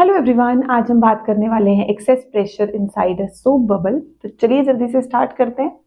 Hello everyone, आज हम बात करने वाले हैं excess pressure inside a soap bubble. तो चलिए जल्दी से स्टार्ट करते हैं।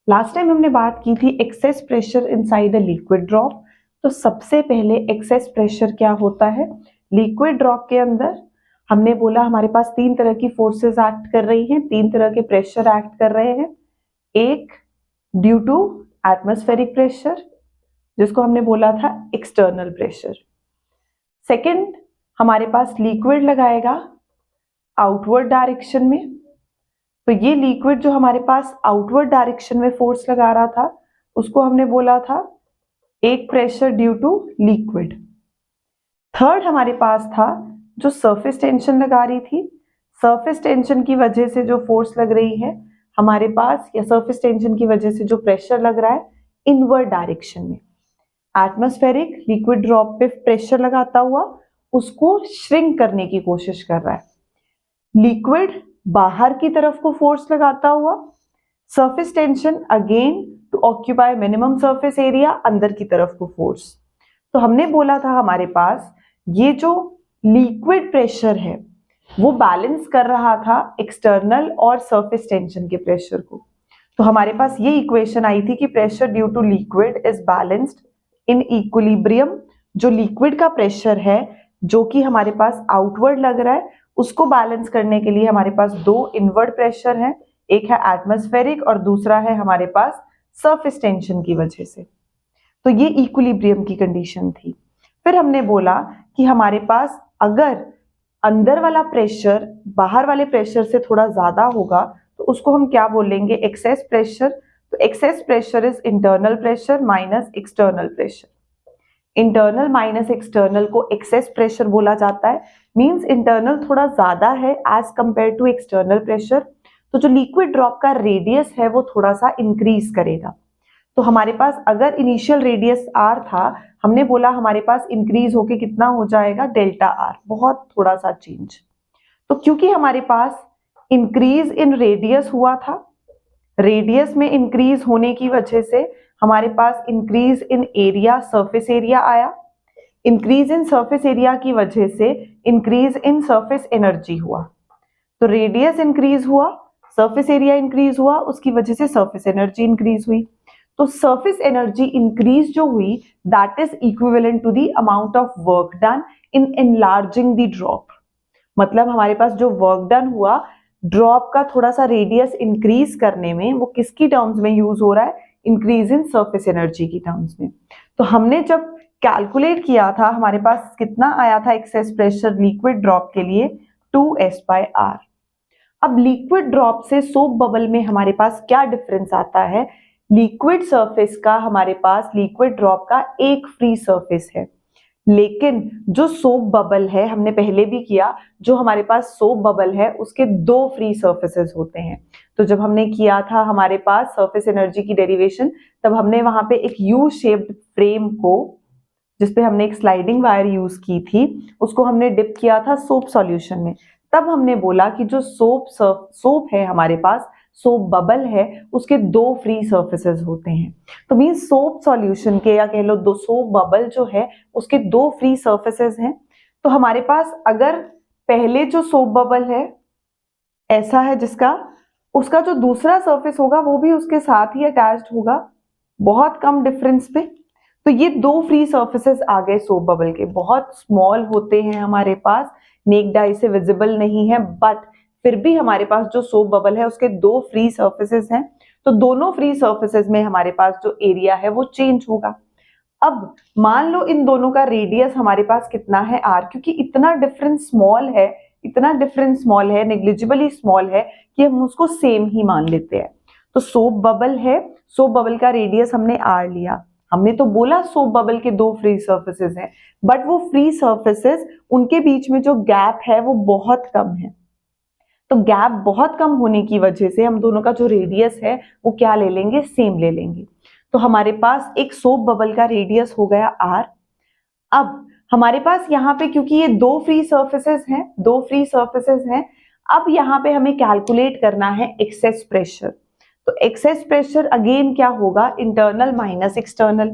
लास्ट टाइम हमने बात की थी excess pressure inside a liquid drop. तो सबसे पहले एक्सेस प्रेशर क्या होता है लिक्विड ड्रॉप के अंदर। हमने बोला हमारे पास तीन तरह की फोर्सेस एक्ट कर रही हैं, तीन तरह के प्रेशर एक्ट कर रहे हैं। एक ड्यू टू एटमॉस्फेरिक प्रेशर, जिसको हमने बोला था एक्सटर्नल प्रेशर। सेकंड, हमारे पास लिक्विड लगाएगा आउटवर्ड डायरेक्शन में। तो ये लिक्विड जो हमारे पास आउटवर्ड डायरेक्शन में फोर्स लगा रहा था, उसको हमने बोला था एक pressure due to liquid. Third हमारे पास था जो सरफेस टेंशन लगा रही थी। सरफेस टेंशन की वजह से जो फोर्स लग रही है हमारे पास, या सरफेस टेंशन की वजह से जो प्रेशर लग रहा है इनवर्ड डायरेक्शन में। एटमॉस्फेरिक लिक्विड ड्रॉप पे प्रेशर लगाता हुआ उसको श्रिंक करने की कोशिश कर रहा है। लिक्विड बाहर की तरफ को फोर्स लगाता हुआ, surface tension again to occupy minimum surface area, अंदर की तरफ को फोर्स। तो हमने बोला था हमारे पास ये जो लिक्विड प्रेशर है वो बैलेंस कर रहा था एक्सटर्नल और सरफेस टेंशन के प्रेशर को। तो हमारे पास ये इक्वेशन आई थी कि pressure due to liquid is balanced in equilibrium. जो लिक्विड का प्रेशर है जो कि हमारे पास आउटवर्ड लग रहा है, उसको बैलेंस करने के लिए हमारे पास दो इनवर्ड प्रेशर है, एक है एटमॉस्फेरिक और दूसरा है हमारे पास सरफेस टेंशन की वजह से। तो ये इक्विलिब्रियम की कंडीशन थी। फिर हमने बोला कि हमारे पास अगर अंदर वाला प्रेशर बाहर वाले प्रेशर से थोड़ा ज्यादा होगा तो उसको हम क्या बोलेंगे, एक्सेस प्रेशर। तो excess pressure is internal pressure minus external pressure. Internal minus external को एक्सेस प्रेशर बोला जाता है। मींस इंटरनल थोड़ा ज्यादा है as compare to external pressure, तो जो लिक्विड ड्रॉप का रेडियस है वो थोड़ा सा इंक्रीज करेगा। तो हमारे पास अगर इनिशियल रेडियस आर था, हमने बोला हमारे पास इंक्रीज होके कितना हो जाएगा, डेल्टा आर, बहुत थोड़ा सा चेंज। तो क्योंकि हमारे पास इंक्रीज इन रेडियस हुआ था, रेडियस में इंक्रीज होने की वजह से हमारे पास increase in area, surface area आया। इंक्रीज इन सरफेस एरिया की वजह से इंक्रीज इन सरफेस एनर्जी हुआ। तो रेडियस इंक्रीज हुआ, सरफेस एरिया इंक्रीज हुआ, उसकी वजह से सरफेस एनर्जी इंक्रीज हुई। तो सरफेस एनर्जी इंक्रीज जो हुई that is equivalent to the amount of work done in enlarging the drop. मतलब हमारे पास जो वर्क डन हुआ ड्रॉप का थोड़ा सा रेडियस इंक्रीज करने में, वो किसकी टर्म्स में यूज हो रहा है, इंक्रीज इन सरफेस एनर्जी की टर्म्स में। तो हमने जब कैलकुलेट किया था हमारे पास कितना आया था एक्सेस प्रेशर लिक्विड ड्रॉप के लिए, 2s/r। अब लिक्विड ड्रॉप से सोप बबल में हमारे पास क्या डिफरेंस आता है, लिक्विड सरफेस का हमारे पास लिक्विड ड्रॉप का एक फ्री सरफेस है, लेकिन जो सोप बबल है, हमने पहले भी किया, जो हमारे पास सोप बबल है उसके दो फ्री सरफेसेस होते हैं। तो जब हमने किया था हमारे पास सरफेस एनर्जी की डेरिवेशन, तब हमने वहां पे एक यू शेप्ड फ्रेम को, जिसपे हमने एक स्लाइडिंग वायर यूज की थी, उसको हमने डिप किया था सोप सॉल्यूशन में। तब हमने बोला कि जो सोप है हमारे पास, सोप बबल है, उसके दो फ्री सरफेसेस होते हैं। तो मीन सोप सॉल्यूशन के, या कह लो दो सोप बबल जो है उसके दो फ्री सरफेसेस हैं। तो हमारे पास अगर पहले जो सोप बबल है ऐसा है, जिसका उसका जो दूसरा सरफेस होगा वो भी उसके साथ ही अटैच्ड होगा, बहुत कम डिफरेंस पे। तो ये दो फ्री सरफेसेस आ गए सोप बबल के, बहुत स्मॉल होते हैं हमारे पास, नेक्ड आई से विजिबल नहीं है, बट फिर भी हमारे पास जो सोप बबल है उसके दो फ्री सरफेसेस हैं। तो दोनों फ्री सरफेसेस में हमारे पास जो एरिया है वो चेंज होगा। अब मान लो इन दोनों का रेडियस हमारे पास कितना है, आर, क्योंकि इतना डिफरेंस स्मॉल है, इतना डिफरेंस स्मॉल है, नेग्लिजिबली स्मॉल है, कि हम उसको सेम ही मान लेते हैं। तो सोप बबल है, सोप बबल का रेडियस हमने आर लिया। हमने तो बोला सोप बबल के दो फ्री सरफेसेस हैं, बट वो फ्री सरफेसेस, उनके बीच में जो गैप है वो बहुत कम है। तो गैप बहुत कम होने की वजह से हम दोनों का जो रेडियस है वो क्या ले लेंगे, सेम ले लेंगे। तो हमारे पास एक सोप बबल का रेडियस हो गया r। अब हमारे पास यहाँ पे क्योंकि ये दो फ्री सरफेसेस हैं, अब यहाँ पे हमें कैलकुलेट करना है एक्सेस प्रेशर। तो एक्सेस प्रेशर अगेन क्या होगा, इंटरनल माइनस एक्सटर्नल।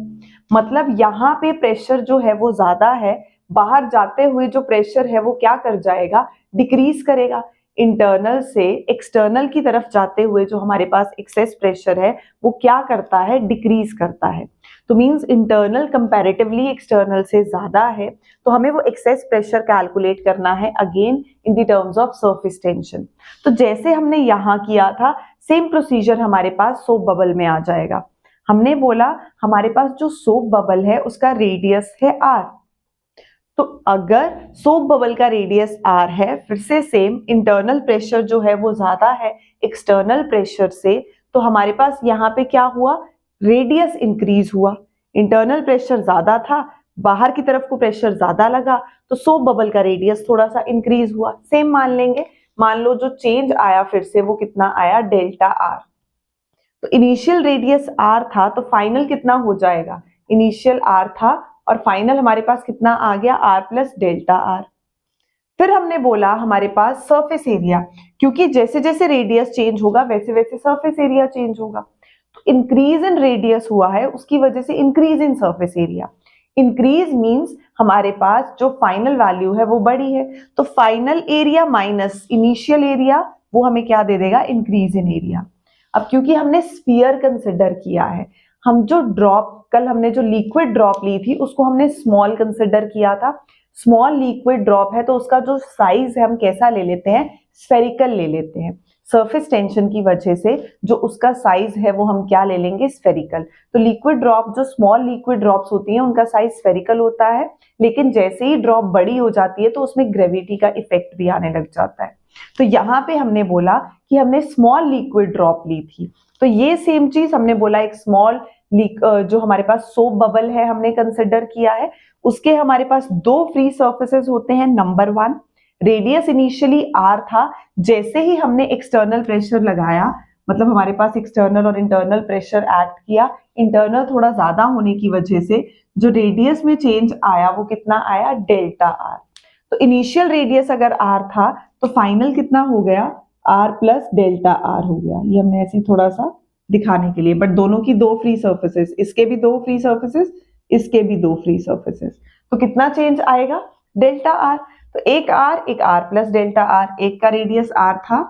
मतलब यहाँ पे प्रेशर जो है वो ज्यादा है, बाहर जाते हुए जो प्रेशर है वो क्या कर जाएगा, डिक्रीज करेगा। इंटरनल से एक्सटर्नल की तरफ जाते हुए जो हमारे पास एक्सेस प्रेशर है वो क्या करता है, डिक्रीज करता है। तो मींस इंटरनल कंपैरेटिवली एक्सटर्नल से ज्यादा है, तो हमें वो एक्सेस प्रेशर कैलकुलेट करना है again in the terms of surface tension. तो जैसे हमने यहाँ किया था सेम प्रोसीजर हमारे पास सोप बबल में आ जाएगा। हमने बोला हमारे पास जो सोप बबल है उसका रेडियस है r। तो अगर सोप बबल का रेडियस r है, फिर से सेम इंटरनल प्रेशर जो है वो ज्यादा है एक्सटर्नल प्रेशर से, तो हमारे पास यहाँ पे क्या हुआ, रेडियस इंक्रीज हुआ। इंटरनल प्रेशर ज्यादा था, बाहर की तरफ को प्रेशर ज्यादा लगा, तो सोप बबल का रेडियस थोड़ा सा इंक्रीज हुआ। सेम मान लेंगे, मान लो जो चेंज आया फिर से वो कितना आया, डेल्टा r। तो इनिशियल रेडियस r था, तो फाइनल कितना हो जाएगा, इनिशियल r था और फाइनल हमारे पास कितना आ गया, r प्लस डेल्टा r। फिर हमने बोला हमारे पास सरफेस एरिया, क्योंकि जैसे जैसे रेडियस चेंज होगा वैसे वैसे सरफेस एरिया चेंज होगा। तो इंक्रीज इन रेडियस हुआ है, उसकी वजह से increase in surface area. Increase means हमारे पास जो फाइनल वैल्यू है वो बड़ी है, तो final area minus initial area वो हमें क्या दे देगा, इंक्रीज इन एरिया। अब क्योंकि हमने स्फीयर कंसिडर किया है, हम जो ड्रॉप कल हमने जो लिक्विड ड्रॉप ली थी उसको हमने स्मॉल कंसिडर किया था। स्मॉल लिक्विड ड्रॉप है तो उसका जो साइज है हम कैसा ले लेते हैं, स्फेरिकल ले लेते हैं। सरफेस टेंशन की वजह से जो उसका साइज है वो हम क्या ले लेंगे, स्फेरिकल। तो लिक्विड ड्रॉप, जो स्मॉल लिक्विड ड्रॉप्स होती हैं उनका साइज स्फेरिकल होता है, लेकिन जैसे ही ड्रॉप बड़ी हो जाती है तो उसमें ग्रेविटी का इफेक्ट भी आने लग जाता है। तो यहाँ पे हमने बोला कि हमने स्मॉल लिक्विड ड्रॉप ली थी, तो ये सेम चीज हमने बोला एक स्मॉल जो हमारे पास सोप बबल है हमने कंसिडर किया है, उसके हमारे पास दो फ्री सरफेसेस होते हैं। Number one, radius initially r था, जैसे ही हमने एक्सटर्नल प्रेशर लगाया, मतलब हमारे पास एक्सटर्नल और इंटरनल प्रेशर एक्ट किया, इंटरनल थोड़ा ज्यादा होने की वजह से जो रेडियस में चेंज आया वो कितना आया, डेल्टा r। तो इनिशियल रेडियस अगर r था तो फाइनल कितना हो गया, r प्लस डेल्टा r हो गया। ये हमने ऐसे थोड़ा सा दिखाने के लिए, बट दोनों की दो फ्री सर्फेसेस, इसके भी दो फ्री सर्फेसेस, इसके भी दो फ्री सर्फेसेस, तो कितना चेंज आएगा, डेल्टा r। तो एक r प्लस डेल्टा r, एक का रेडियस r था,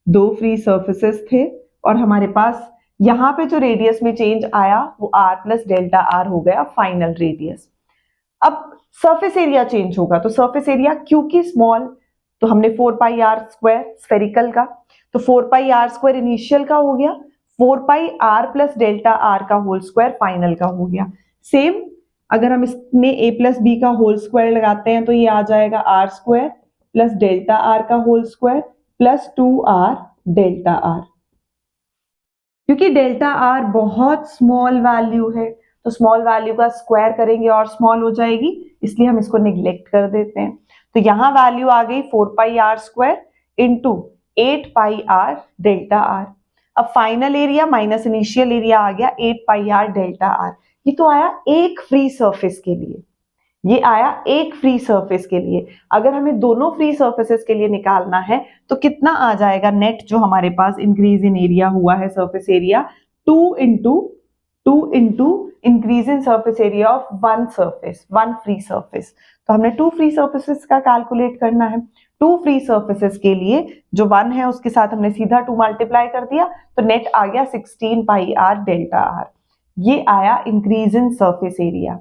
दो फ्री सर्फेसेस थे, और हमारे पास यहाँ पे जो रेडियस में चेंज आया वो r प्लस डेल्टा r हो गया फाइनल रेडियस। अब सरफेस एरिया चेंज होगा, तो सरफेस एरिया क्योंकि स्मॉल, तो हमने 4 पाई r स्क्वायर स्फेरिकल का, तो 4 पाई r स्क्वायर इनिशियल का हो गया, 4 pi r plus delta r का होल स्क्वायर फाइनल का हो गया। सेम अगर हम इसमें a प्लस बी का होल स्क्वायर लगाते हैं तो ये आ जाएगा r square plus delta r का whole square plus 2r delta r। क्योंकि डेल्टा r बहुत स्मॉल वैल्यू है, तो स्मॉल वैल्यू का स्क्वायर करेंगे और स्मॉल हो जाएगी, इसलिए हम इसको निग्लेक्ट कर देते हैं। तो यहाँ वैल्यू आ गई 4 pi r square into 8 pi r delta r। अब final area minus initial area आ गया 8 पाई r डेल्टा r। ये तो आया एक फ्री सरफेस के लिए, ये आया एक फ्री सरफेस के लिए। अगर हमें दोनों फ्री सरफेसेस के लिए निकालना है तो कितना आ जाएगा नेट, जो हमारे पास इंक्रीज इन एरिया हुआ है surface area, 2 into increase in surface area of one surface, one free surface. तो हमने टू फ्री सरफेसेस का कैलकुलेट करना है। टू फ्री सरफेसेस के लिए जो वन है उसके साथ हमने सीधा 2 मल्टीप्लाई कर दिया, तो नेट आ गया 16 पाई r डेल्टा r। ये आया इंक्रीज इन सरफेस एरिया।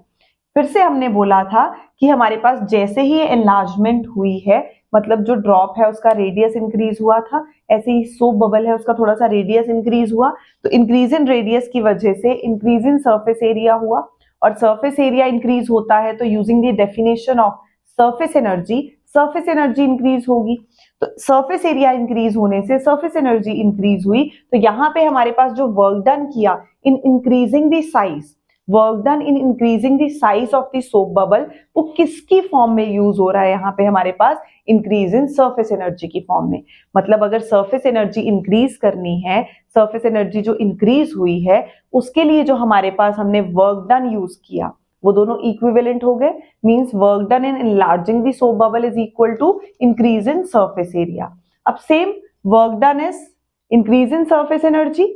फिर से हमने बोला था कि हमारे पास जैसे ही एनलार्जमेंट हुई है, मतलब जो ड्रॉप है उसका रेडियस इंक्रीज हुआ था, ऐसे ही सोप बबल है उसका थोड़ा सा रेडियस इंक्रीज हुआ, तो इंक्रीज इन रेडियस की वजह से इंक्रीज इन सरफेस एरिया हुआ, और सरफेस एरिया इंक्रीज होता है तो using the definition of surface energy increase होगी। तो सरफेस एरिया इंक्रीज होने से सरफेस एनर्जी इंक्रीज हुई, तो यहाँ पे हमारे पास जो वर्क डन किया in increasing the size, work done in increasing the size of the soap bubble, वो किसकी फॉर्म में यूज हो रहा है यहाँ पे हमारे पास, इंक्रीज इन सरफेस एनर्जी की फॉर्म में। मतलब अगर सरफेस एनर्जी इंक्रीज करनी है, सरफेस एनर्जी जो इंक्रीज हुई है उसके लिए जो हमारे पास हमने वर्क डन यूज किया वो दोनों इक्विवेलेंट हो गए, means work done in enlarging the soap bubble is equal to increase in surface area. अब same work done is increase in surface energy,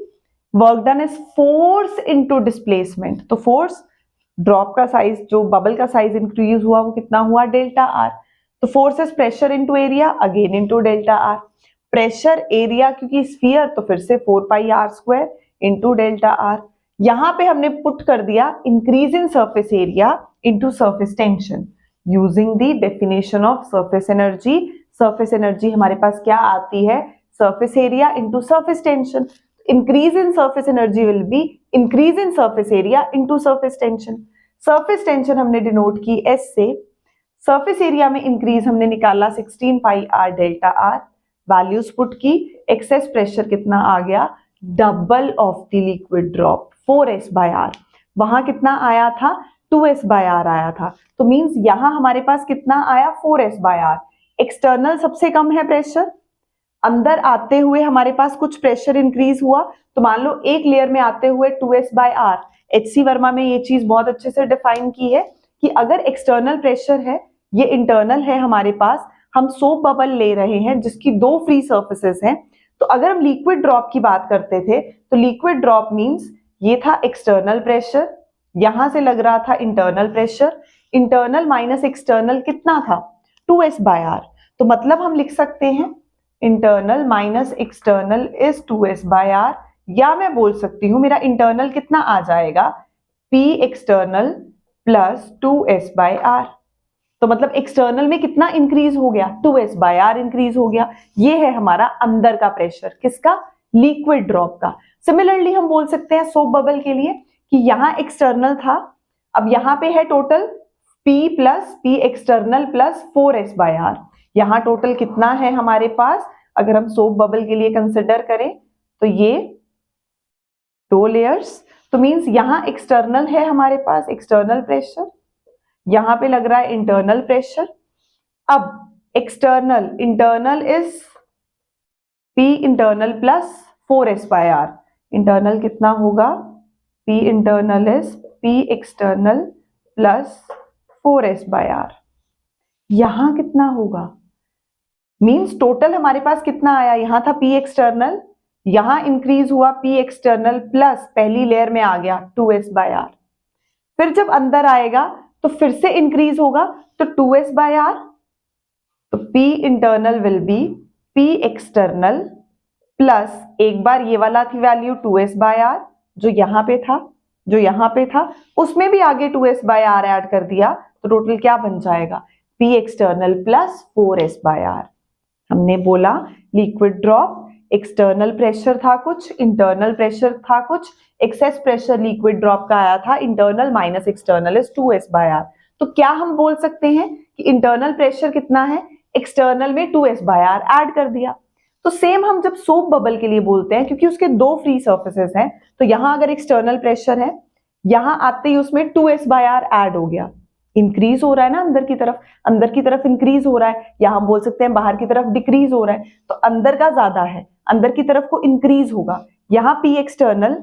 work done is force into displacement, तो force drop का size, जो bubble का size increase हुआ वो कितना हुआ, delta R. तो force is pressure into area, again into delta R. Pressure area क्योंकि स्फीयर तो फिर से 4 pi are square into delta R. यहां पे हमने पुट कर दिया increase in surface area into surface tension using the definition of surface energy. Surface energy हमारे पास क्या आती है, surface area into surface tension. Increase in surface energy will be increase in surface area into surface tension. Surface tension हमने denote की S से, surface area में increase हमने निकाला 16 pi R delta R, values put की, access pressure कितना आ गया, double of the liquid drop 4s by r. वहां कितना आया था, 2s बाय आर आया था, तो मींस यहां हमारे पास कितना आया, 4s बाय आर। एक्सटर्नल सबसे कम है प्रेशर, अंदर आते हुए हमारे पास कुछ प्रेशर इंक्रीज हुआ, तो मान लो एक लेयर में आते हुए 2s by are. HC Verma में ये चीज बहुत अच्छे से डिफाइन की है कि अगर एक्सटर्नल प्रेशर है, ये इंटरनल है हमारे पास, हम सोप बबल ले रहे हैं जिसकी दो फ्री सर्फेसेस हैं, तो अगर हम लिक्विड ड्रॉप की बात करते थे तो लिक्विड ड्रॉप मींस ये था एक्सटर्नल प्रेशर, यहां से लग रहा था internal pressure, internal minus external कितना था, 2s बाय आर। तो मतलब हम लिख सकते हैं internal minus external is 2s by r, या मैं बोल सकती हूं मेरा इंटरनल कितना आ जाएगा, P external plus 2s by r. तो मतलब एक्सटर्नल में कितना इंक्रीज हो गया, 2s बाय आर इंक्रीज हो गया। ये है हमारा अंदर का प्रेशर, किसका, लिक्विड ड्रॉप का। सिमिलरली हम बोल सकते हैं सोप बबल के लिए कि यहां एक्सटर्नल था, अब यहां पे है total P plus P external plus 4s by r. यहां टोटल कितना है हमारे पास, अगर हम सोप बबल के लिए कंसिडर करें तो ये 2 लेयर्स, तो मींस यहां एक्सटर्नल है हमारे पास एक्सटर्नल प्रेशर, यहां पे लग रहा है इंटरनल प्रेशर। अब external, internal is P internal plus 4s by r, internal कितना होगा, P internal is P external plus 4s by r. यहां कितना होगा, मींस टोटल हमारे पास कितना आया, यहां था P एक्सटर्नल, यहां इंक्रीज हुआ P एक्सटर्नल प्लस पहली लेयर में आ गया 2s बाय आर। फिर जब अंदर आएगा तो फिर से इंक्रीज होगा तो 2s बाय आर, तो P internal will be P external plus एक बार ये वाला थी वैल्यू 2s बाय आर जो यहां पे था, जो यहां पे था उसमें भी आगे 2s बाय आर ऐड कर दिया, तो टोटल क्या बन जाएगा, P external plus 4s by r. हमने बोला लिक्विड ड्रॉप, एक्सटर्नल प्रेशर था कुछ, इंटरनल प्रेशर था कुछ, एक्सेस प्रेशर लिक्विड ड्रॉप का आया था internal minus external is 2s by r. तो क्या हम बोल सकते हैं कि इंटरनल प्रेशर कितना है, एक्सटर्नल में 2s बाय आर ऐड कर दिया। तो सेम हम जब सोप बबल के लिए बोलते हैं, क्योंकि उसके दो फ्री सर्फेसेस हैं, तो यहां अगर एक्सटर्नल प्रेशर है, यहां आते ही उसमें 2s बाय आर ऐड हो गया, इंक्रीज हो रहा है ना अंदर की तरफ इंक्रीज हो रहा है, या हम बोल सकते हैं बाहर की तरफ डिक्रीज हो रहा है, तो अंदर का ज्यादा है, अंदर की तरफ को इंक्रीज होगा। यहाँ P एक्सटर्नल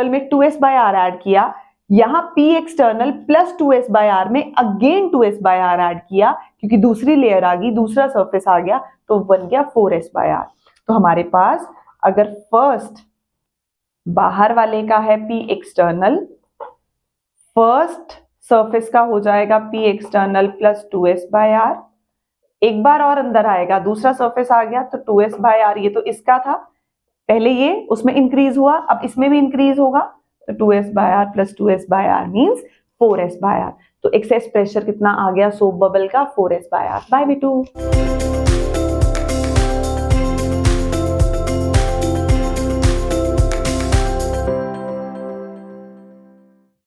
में 2s बाय आर ऐड किया, यहाँ P external plus 2s by R में again 2s by R add किया, क्योंकि दूसरी लेयर आ गई, दूसरा सरफेस आ गया, तो बन गया 4s बाय आर। तो हमारे पास अगर फर्स्ट बाहर वाले का है P एक्सटर्नल, फर्स्ट सरफेस का हो जाएगा P external plus 2s by r, एक बार और अंदर आएगा, दूसरा सरफेस आ गया तो 2s बाय आर, ये तो इसका था पहले, ये उसमें इंक्रीज हुआ, अब इसमें भी इंक्रीज होगा, तो 2s by r plus 2s by r means 4s by r. तो एक्सेस प्रेशर कितना आ गया सोप बबल का, 4s by are. Bye Bittu.